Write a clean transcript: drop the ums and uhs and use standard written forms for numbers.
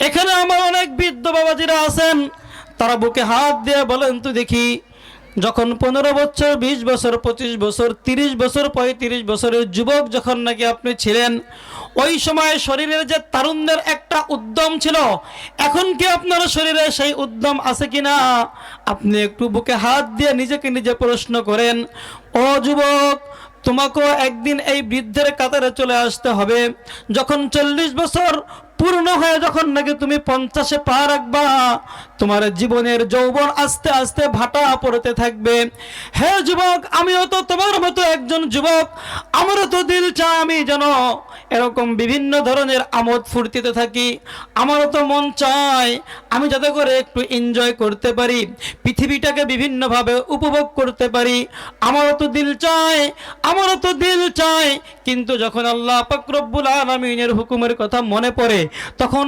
এখানে আমার অনেক বৃদ্ধ বাবাজিরা আছেন, তারা বুকে হাত দিয়ে বলেন তো দেখি, যখন 15 বছর, 20 বছর, 25 বছর, 30 বছর, 35 বছরের যুবক যখন নাকি আপনি ছিলেন, ওই সময় শরীরের যে তারুণ্যের একটা উদ্যম ছিল, এখন কি আপনার শরীরে সেই উদ্যম আছে কিনা? আপনি একটু বুকে হাত দিয়ে নিজেকে নিজে প্রশ্ন করেন। ও যুবক, তোমাকেও একদিন এই বৃদ্ধের কাতারে চলে আসতে হবে। যখন 40 বছর পূর্ণ হয়ে যখন নাকি তুমি 50-এ পা রাখবা, তোমার জীবনের যৌবন আস্তে আস্তে ভাটা পড়তে থাকবে। হে যুবক, আমিও তো তোমার মতো একজন যুবক, আমারও তো দিল চায় আমি যেন এরকম বিভিন্ন ধরনের আমোদ ফুর্তিতে থাকি। আমারও তো মন চায় আমি যাতে করে একটু এনজয় করতে পারি, পৃথিবীটাকে বিভিন্নভাবে উপভোগ করতে পারি। আমারও তো দিল চায়, আমারও তো দিল চায়। কিন্তু যখন আল্লাহ পাক রব্বুল আলামিনের হুকুমের কথা মনে পড়ে, তখন